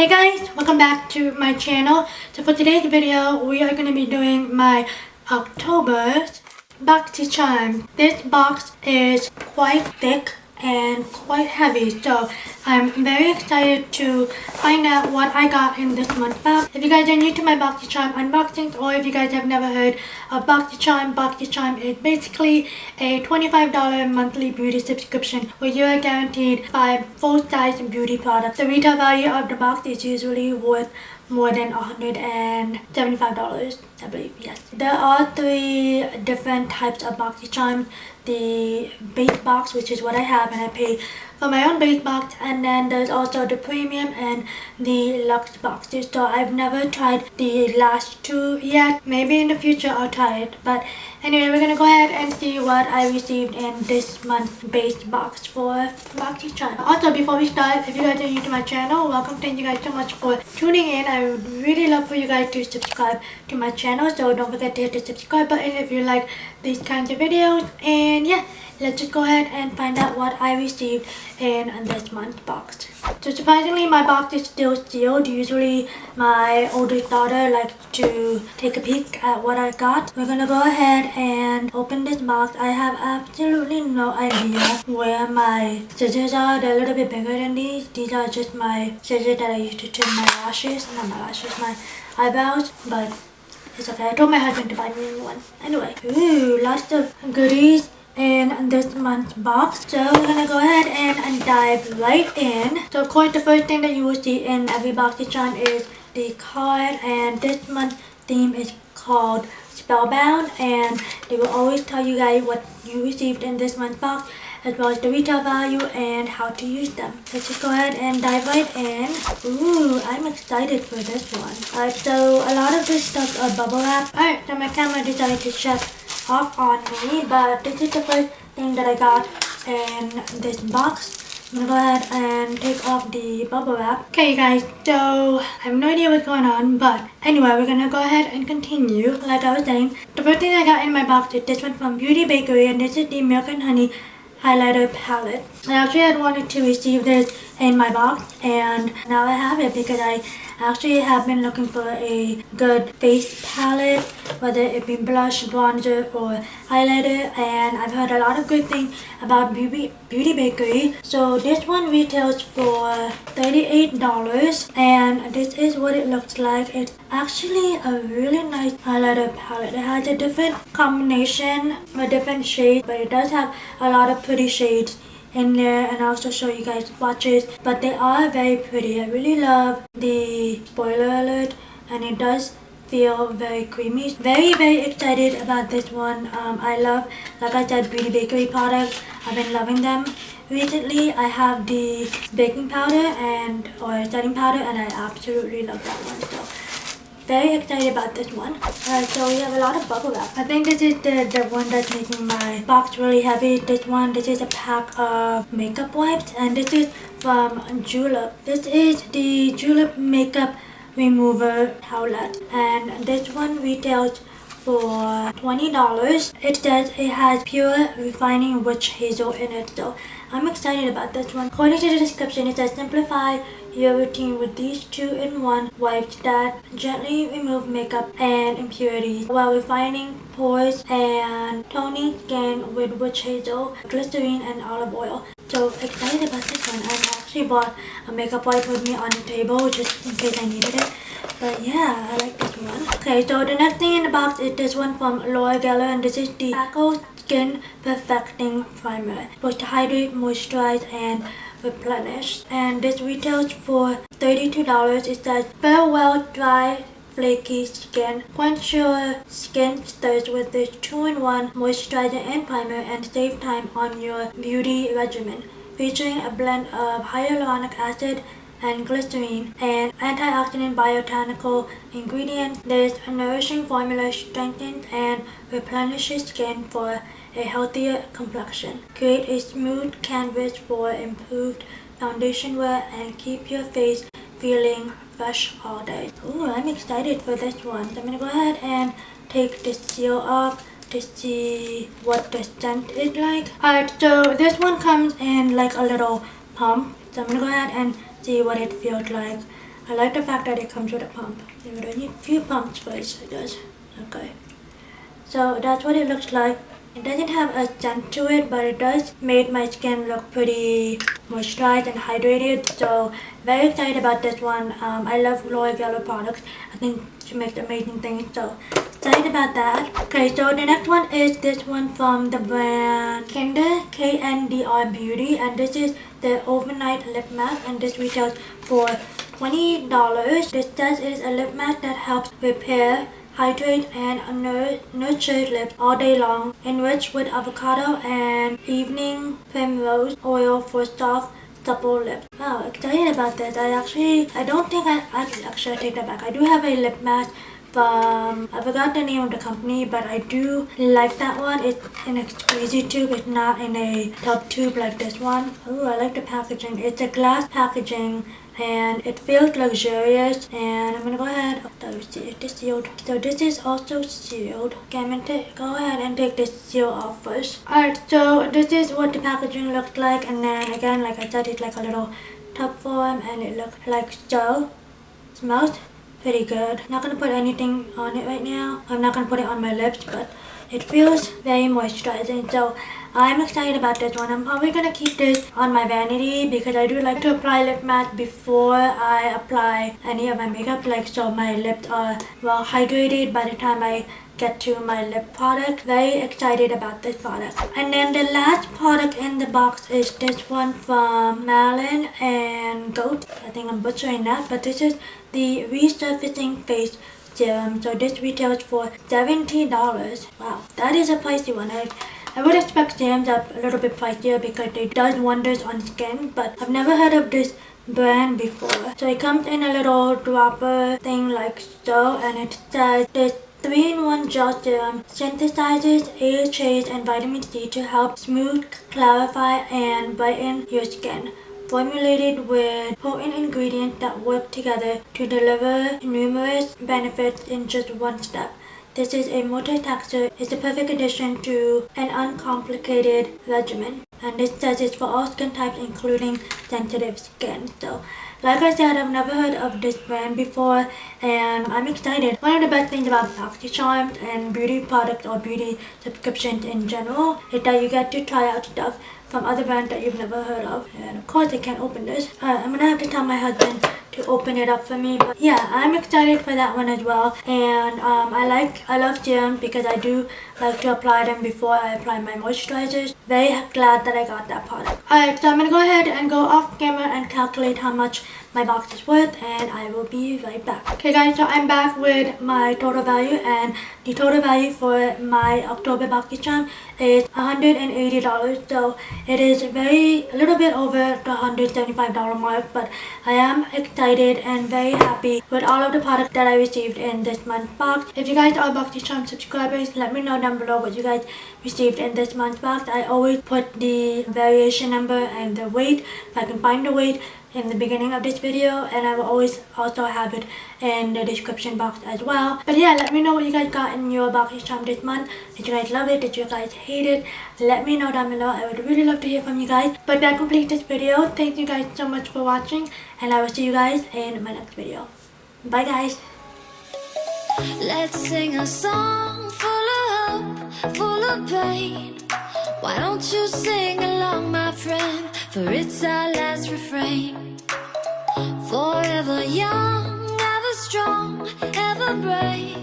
Hey guys, welcome back to my channel. So for today's video, we are going to be doing my October's BOXYCHARM. This box is quite thick and quite heavy, so I'm very excited to find out what I got in this month's box. If you guys are new to my BOXYCHARM unboxings, or if you guys have never heard of BOXYCHARM, BOXYCHARM is basically a $25 monthly beauty subscription where you are guaranteed 5 full-size beauty products. The retail value of the box is usually worth more than $175, I believe, yes. There are 3 different types of BOXYCHARM. The base box, which is what I have, and I paid for my own base box, and then there's also the premium and the luxe boxes. So I've never tried the last 2 yet. Maybe in the future I'll try it, but anyway, we're gonna go ahead and see what I received in this month's base box for BOXYCHARM. Also, before we start, if you guys are new to my channel, welcome. Thank you guys so much for tuning in. I would really love for you guys to subscribe to my channel, so don't forget to hit the subscribe button if you like these kinds of videos. And yeah, let's just go ahead and find out what I received in this month's box. So surprisingly, my box is still sealed. Usually my oldest daughter likes to take a peek at what I got. We're gonna go ahead and open this box. I have absolutely no idea where my scissors are. They're a little bit bigger than these. These are just my scissors that I use to trim my lashes. Not my lashes, my eyebrows, but it's okay. I told my husband to buy me a new one. Anyway, ooh, lots of goodies in this month's box. So we're gonna go ahead and dive right in. So of course, the first thing that you will see in every BOXYCHARM is the card, and this month's theme is called Spellbound, and they will always tell you guys what you received in this month's box, as well as the retail value and how to use them. Let's just go ahead and dive right in. Ooh, I'm excited for this one. Alright, so a lot of this stuff are bubble wrap. Alright, so my camera decided to shut off on me, but this is the first thing that I got in this box. I'm gonna go ahead and take off the bubble wrap. Okay guys, so I have no idea what's going on, but anyway, we're gonna go ahead and continue. Like I was saying, the first thing I got in my box is this one from Beauty Bakery, and this is the Milk and Honey highlighter palette. I actually had wanted to receive this in my box, and now I have it because I actually have been looking for a good face palette, whether it be blush, bronzer, or highlighter, and I've heard a lot of good things about Beauty Bakery. So this one retails for $38, and this is what it looks like. It's actually a really nice highlighter palette. It has a different combination or different shades, but it does have a lot of pretty shades in there, and I'll also show you guys swatches, but they are very pretty. I really love the spoiler alert, and it does feel very creamy. Very excited about this one. I love, like I said, Beauty Bakery products. I've been loving them recently. I have the baking powder or setting powder, and I absolutely love that one. So very excited about this one. Alright, so we have a lot of bubble wrap. I think this is the one that's making my box really heavy. This is a pack of makeup wipes, and this is from Julep. This is the Julep makeup remover towelette, and this one retails for $20. It says it has pure refining witch hazel in it, so I'm excited about this one. According to the description, it says simplify your routine with these 2-in-1 wipes that gently remove makeup and impurities while refining pores and toning skin with witch hazel, glycerine, and olive oil. So excited about this one. I actually bought a makeup wipe with me on the table just in case I needed it. But yeah, I like this one. Okay, so the next thing in the box is this one from Laura Geller, and this is the Tackle Skin Perfecting Primer. Supposed to hydrate, moisturize, and replenish. And this retails for $32. It says farewell dry, flaky skin. Quench your skin thirst with this 2-in-1 moisturizer and primer, and save time on your beauty regimen. Featuring a blend of hyaluronic acid and glycerine and antioxidant botanical ingredients, this nourishing formula strengthens and replenishes skin for a healthier complexion. Create a smooth canvas for improved foundation wear and keep your face feeling fresh all day. Ooh, I'm excited for this one. So I'm gonna go ahead and take the seal off to see what the scent is like. Alright, so this one comes in like a little pump. So I'm gonna go ahead and see what it feels like. I like the fact that it comes with a pump. Give it a few pumps first, I guess. Okay. So that's what it looks like. It doesn't have a scent to it, but it does make my skin look pretty moisturized and hydrated. So very excited about this one. I love L'Oreal products. I think she makes amazing things. So excited about that. Okay, so the next one is this one from the brand KNDR Beauty, and this is the overnight lip mask, and this retails for $20. This says it is a lip mask that helps repair, hydrate and nurture lips all day long, enriched with avocado and evening primrose oil for soft, supple lips. Wow, excited about this. I don't think actually I take that back. I do have a lip mask from, I forgot the name of the company, but I do like that one. It's in a squeezy tube. It's not in a tub tube like this one. Ooh, I like the packaging. It's a glass packaging and it feels luxurious, and I'm gonna go ahead. It's sealed. So this is also sealed. Okay, I'm gonna go ahead and take this seal off first. Alright, so this is what the packaging looks like, and then again, like I said, it's like a little tub form, and it looks like so. Smells pretty good. Not gonna put anything on it right now. I'm not gonna put it on my lips, but it feels very moisturizing. So I'm excited about this one. I'm probably gonna keep this on my vanity because I do like to apply lip mask before I apply any of my makeup, like so my lips are well hydrated by the time I get to my lip product. Very excited about this product. And then the last product in the box is this one from Malin+Goetz. I think I'm butchering that, but this is the resurfacing face serum. So this retails for $70. Wow, that is a pricey one. I would expect serums a little bit pricier because it does wonders on skin, but I've never heard of this brand before. So it comes in a little dropper thing like so, and it says this 3-in-1 gel serum synthesizes AHAs and vitamin C to help smooth, clarify, and brighten your skin. Formulated with potent ingredients that work together to deliver numerous benefits in just one step. This is a multi-texture. It's the perfect addition to an uncomplicated regimen. And this says it's for all skin types, including sensitive skin. So, like I said, I've never heard of this brand before, and I'm excited. One of the best things about BOXYCHARM and beauty products or beauty subscriptions in general is that you get to try out stuff from other brands that you've never heard of. And of course I can't open this. I'm gonna have to tell my husband to open it up for me. But yeah, I'm excited for that one as well. And I love serums because I do like to apply them before I apply my moisturizers. Very glad that I got that product. Alright, so I'm gonna go ahead and go off camera and calculate how much my box is worth, and I will be right back. Okay guys, so I'm back with my total value, and the total value for my October BOXYCHARM is $180. So it is a little bit over the $175 mark, but I am excited and very happy with all of the products that I received in this month's box. If you guys are BOXYCHARM subscribers, let me know down below what you guys received in this month's box. I always put the variation number and the weight, if I can find the weight, in the beginning of this video, and I will always also have it in the description box as well. But yeah, let me know what you guys got in your BOXYCHARM this month. Did you guys love it? Did you guys hate it? Let me know down below. I would really love to hear from you guys. But that completes this video. Thank you guys so much for watching, and I will see you guys in my next video. Bye guys. Let's sing a song full of hope, full of pain. Why don't you sing along, my friend? For it's our last refrain. Forever young, ever strong, ever brave.